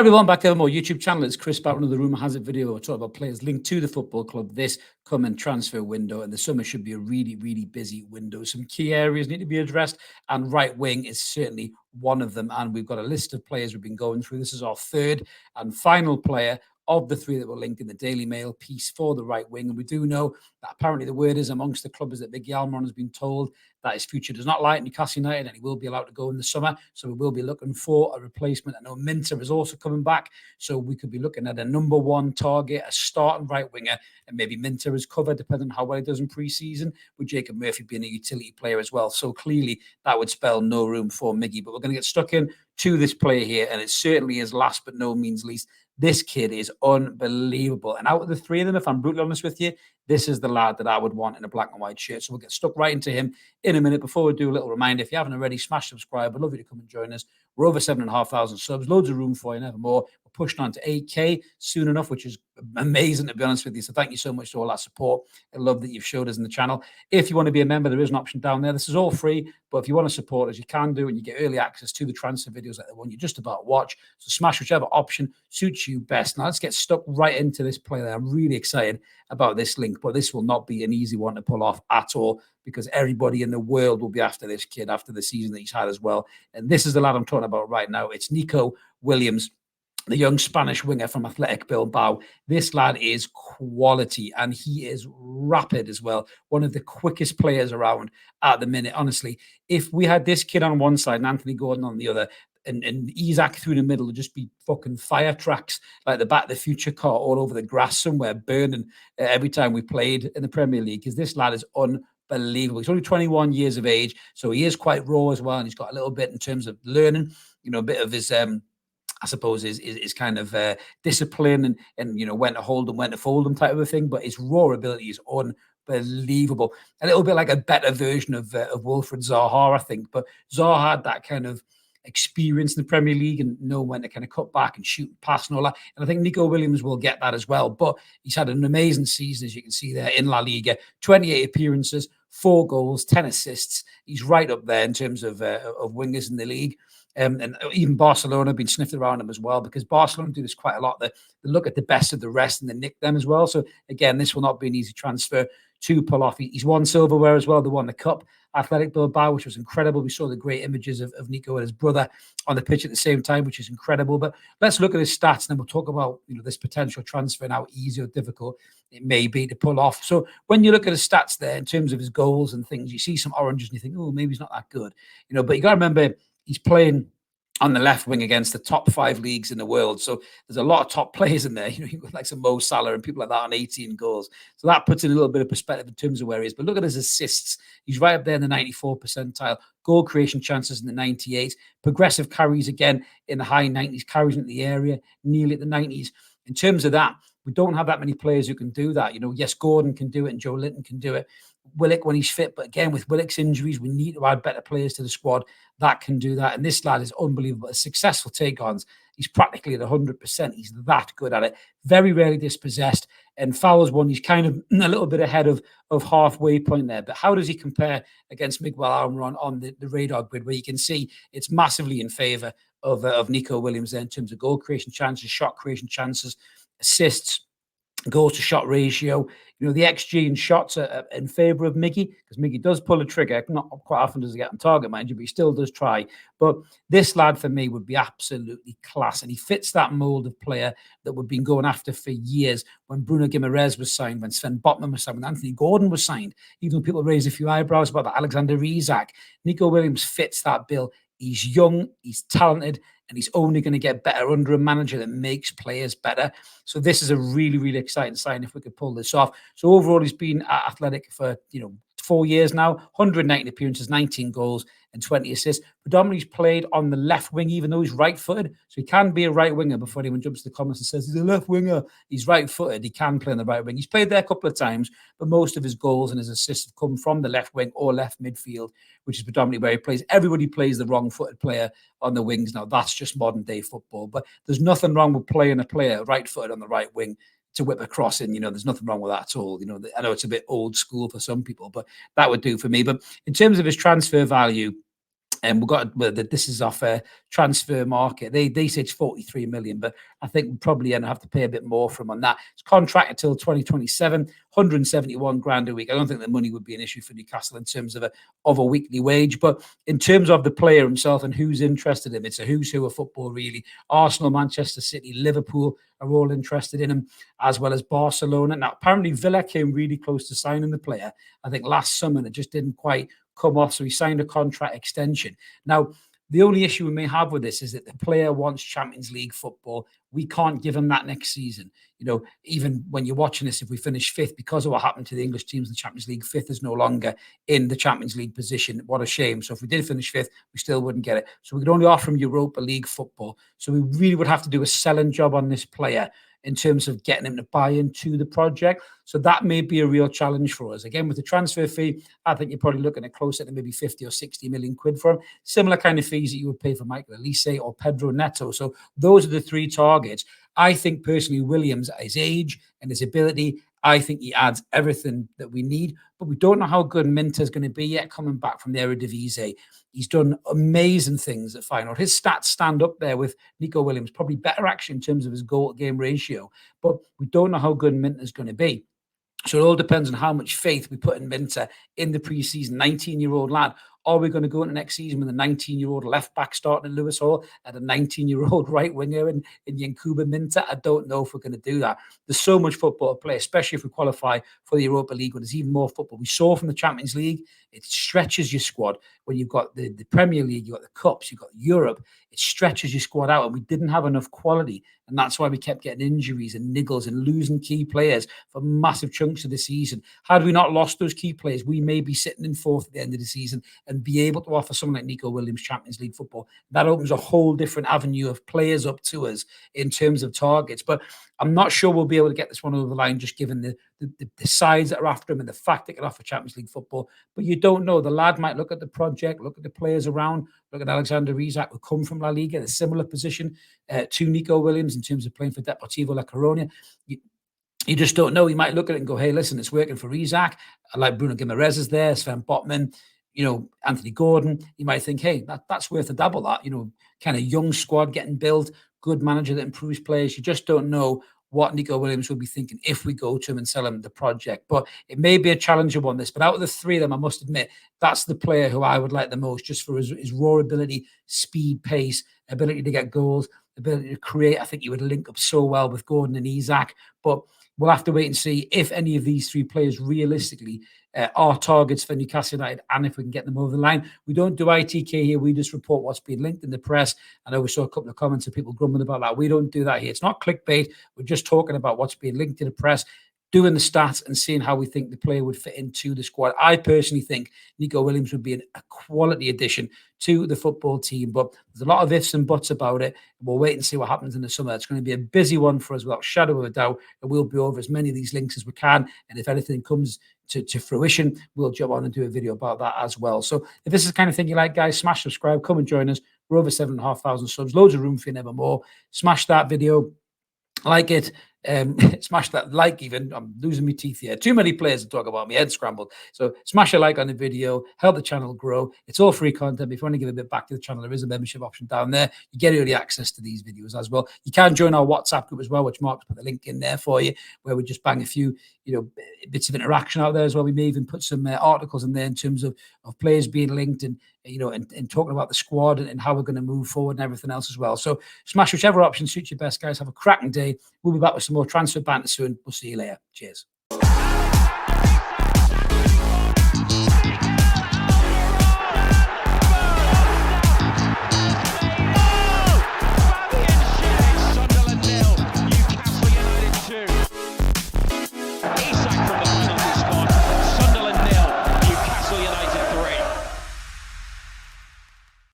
everyone, back to our more YouTube channel. It's Chris back with another Rumour Has It video. We're talking about players linked to the football club this coming transfer window, and the summer should be a really, really busy window. Some key areas need to be addressed, and right wing is certainly one of them. And we've got a list of players we've been going through. This is our third and final player of the three that were linked in the Daily Mail piece for the right wing. And we do know that apparently the word is amongst the club is that MIGGY has been told that his future does not lie at Newcastle United and he will be allowed to go in the summer. So we will be looking for a replacement. I know Minter is also coming back. So we could be looking at a number one target, a starting right winger, and maybe Minter is covered depending on how well he does in pre-season, with Jacob Murphy being a utility player as well. So clearly that would spell no room for MIGGY. But we're going to get stuck in to this player here, and it certainly is last but no means least. This kid is unbelievable. And out of the three of them, if I'm brutally honest with you, this is the lad that I would want in a black and white shirt. So we'll get stuck right into him in a minute. Before we do, a little reminder, if you haven't already, smash subscribe. I'd love you to come and join us. We're over 7,500 subs, loads of room for you, never more. We're pushing on to 8K soon enough, which is amazing, to be honest with you. So thank you so much for all that support. I love that you've showed us in the channel. If you want to be a member, there is an option down there. This is all free, but if you want to support us, you can do, and you get early access to the transfer videos like the one you just about watch. So smash whichever option suits you best. Now let's get stuck right into this player. I'm really excited about this link, but this will not be an easy one to pull off at all, because everybody in the world will be after this kid after the season that he's had as well. And this is the lad I'm talking about right now. It's Nico Williams, the young Spanish winger from Athletic Bilbao. This lad is quality, and he is rapid as well. One of the quickest players around at the minute. Honestly, if we had this kid on one side and Anthony Gordon on the other, and Isaac through the middle, would just be fucking fire tracks like the Back to the Future car all over the grass somewhere, burning every time we played in the Premier League, because this lad is unbelievable. He's only 21 years of age, so he is quite raw as well, and he's got a little bit in terms of learning, a bit of his I suppose is kind of discipline and when to hold them, when to fold them type of a thing. But his raw ability is unbelievable. A little bit like a better version of Wilfred Zaha, I think. But Zaha had that kind of experience in the Premier League and know when to kind of cut back and shoot and pass and all that. And I think Nico Williams will get that as well. But he's had an amazing season, as you can see there, in La Liga. 28 appearances, 4 goals, 10 assists. He's right up there in terms of wingers in the league. And even Barcelona have been sniffed around him as well, because Barcelona do this quite a lot. They look at the best of the rest and they nick them as well. So again, this will not be an easy transfer to pull off. He's won silverware as well. They won the Cup, Athletic Bilbao, which was incredible. We saw the great images of Nico and his brother on the pitch at the same time, which is incredible. But let's look at his stats, and then we'll talk about this potential transfer and how easy or difficult it may be to pull off. So when you look at his stats there in terms of his goals and things, you see some oranges and you think, oh, maybe he's not that good. But you got to remember, he's playing on the left wing against the top 5 leagues in the world. So there's a lot of top players in there, like some Mo Salah and people like that on 18 goals. So that puts in a little bit of perspective in terms of where he is. But look at his assists. He's right up there in the 94 percentile. Goal creation chances in the 98. Progressive carries again in the high 90s. Carries into the area nearly at the 90s. In terms of that, we don't have that many players who can do that. Yes, Gordon can do it and Joe Linton can do it. Willock when he's fit, but again, with Willock's injuries, we need to add better players to the squad that can do that. And this lad is unbelievable. A successful take-ons. He's practically at 100%. He's that good at it. Very rarely dispossessed. And fouls one, he's kind of a little bit ahead of halfway point there. But how does he compare against Miguel Almiron on the radar grid, where you can see it's massively in favour of Nico Williams there in terms of goal creation chances, shot creation chances, assists, goals to shot ratio. The XG in shots are in favour of MIGGY, because MIGGY does pull a trigger. Not quite often does he get on target, mind you, but he still does try. But this lad for me would be absolutely class, and he fits that mould of player that we've been going after for years. When Bruno Guimaraes was signed, when Sven Botman was signed, when Anthony Gordon was signed, even though people raised a few eyebrows about that, Alexander Isak, Nico Williams fits that bill. He's young, he's talented, and he's only going to get better under a manager that makes players better. So this is a really, really exciting sign if we could pull this off. So overall, he's been at Athletic for, 4 years now, 119 appearances, 19 goals and 20 assists. Predominantly he's played on the left wing, even though he's right-footed. So he can be a right winger before anyone jumps to the comments and says he's a left winger. He's right-footed. He can play on the right wing. He's played there a couple of times, but most of his goals and his assists have come from the left wing or left midfield, which is predominantly where he plays. Everybody plays the wrong-footed player on the wings now. That's just modern-day football. But there's nothing wrong with playing a player right-footed on the right wing to whip a cross in. There's nothing wrong with that at all. I know it's a bit old school for some people, but that would do for me. But in terms of his transfer value, And we've got that this is off a transfer market. They say it's 43 million, but I think we probably end up have to pay a bit more for him on that. It's contracted until 2027, 171 grand a week. I don't think the money would be an issue for Newcastle in terms of a weekly wage, but in terms of the player himself and who's interested in him, it's a who's who of football, really. Arsenal, Manchester City, Liverpool are all interested in him, as well as Barcelona. Now, apparently Villa came really close to signing the player, I think last summer, and it just didn't quite come off, so he signed a contract extension. Now, the only issue we may have with this is that the player wants Champions League football. We can't give him that next season. Even when you're watching this, if we finish fifth, because of what happened to the English teams in the Champions League, fifth is no longer in the Champions League position. What a shame. So if we did finish fifth, we still wouldn't get it. So we could only offer him Europa League football. So we really would have to do a selling job on this player in terms of getting him to buy into the project. So that may be a real challenge for us. Again, with the transfer fee, I think you're probably looking at closer to maybe 50 or 60 million quid for him. Similar kind of fees that you would pay for Michael Elise or Pedro Neto. So those are the three targets. I think personally, Williams, his age and his ability, I think he adds everything that we need, but we don't know how good Minter's going to be yet coming back from the Eredivisie. He's done amazing things at Feyenoord. His stats stand up there with Nico Williams, probably better actually in terms of his goal-to-game ratio, but we don't know how good Minter's going to be. So it all depends on how much faith we put in Minter in the preseason. 19-year-old lad. Are we going to go into next season with a 19-year-old left back starting at Lewis Hall and a 19-year-old right winger in Yankuba Minter? I don't know if we're going to do that. There's so much football to play, especially if we qualify for the Europa League, when there's even more football. We saw from the Champions League, it stretches your squad. When you've got the Premier League, you've got the Cups, you've got Europe, it stretches your squad out, and we didn't have enough quality. And that's why we kept getting injuries and niggles and losing key players for massive chunks of the season. Had we not lost those key players, we may be sitting in fourth at the end of the season and be able to offer someone like Nico Williams Champions League football. That opens a whole different avenue of players up to us in terms of targets. But I'm not sure we'll be able to get this one over the line, just given the sides that are after him and the fact they can offer Champions League football. But you don't know. The lad might look at the project, look at the players around, look at Alexander Isak, who come from La Liga, in a similar position to Nico Williams in terms of playing for Deportivo La Coruña. You just don't know. He might look at it and go, hey, listen, it's working for Isak. I like Bruno Guimaraes is there, Sven Botman, Anthony Gordon. You might think, hey, that's worth a double. That, kind of young squad getting built, good manager that improves players. You just don't know what Nico Williams will be thinking if we go to him and sell him the project. But it may be a challenging one, this. But out of the three of them, I must admit, that's the player who I would like the most, just for his raw ability, speed, pace, ability to get goals, ability to create. I think he would link up so well with Gordon and Isak. But we'll have to wait and see if any of these three players realistically are targets for Newcastle United, and if we can get them over the line. We don't do ITK here. We just report what's been linked in the press. I know we saw a couple of comments of people grumbling about that. We don't do that here. It's not clickbait. We're just talking about what's being linked to the press, doing the stats and seeing how we think the player would fit into the squad. I personally think Nico Williams would be a quality addition to the football team, but there's a lot of ifs and buts about it. We'll wait and see what happens in the summer. It's going to be a busy one for us, without a shadow of a doubt, and we'll be over as many of these links as we can. And if anything comes to fruition, we'll jump on and do a video about that as well. So if this is the kind of thing you like, guys, smash subscribe, come and join us. We're over 7,500 subs, loads of room for you, never more. Smash that video, like it, smash that like. Even I'm losing my teeth here. Too many players to talk about. My head scrambled. So smash a like on the video, help the channel grow. It's all free content. If you want to give a bit back to the channel, there is a membership option down there. You get early access to these videos as well. You can join our WhatsApp group as well, which Mark's put the link in there for you, where we just bang a few bits of interaction out there as well. We may even put some articles in there in terms of players being linked and and talking about the squad and how we're going to move forward and everything else as well. So smash whichever option suits you best, guys. Have a cracking day. We'll be back with some more transfer banter soon. We'll see you later. Cheers.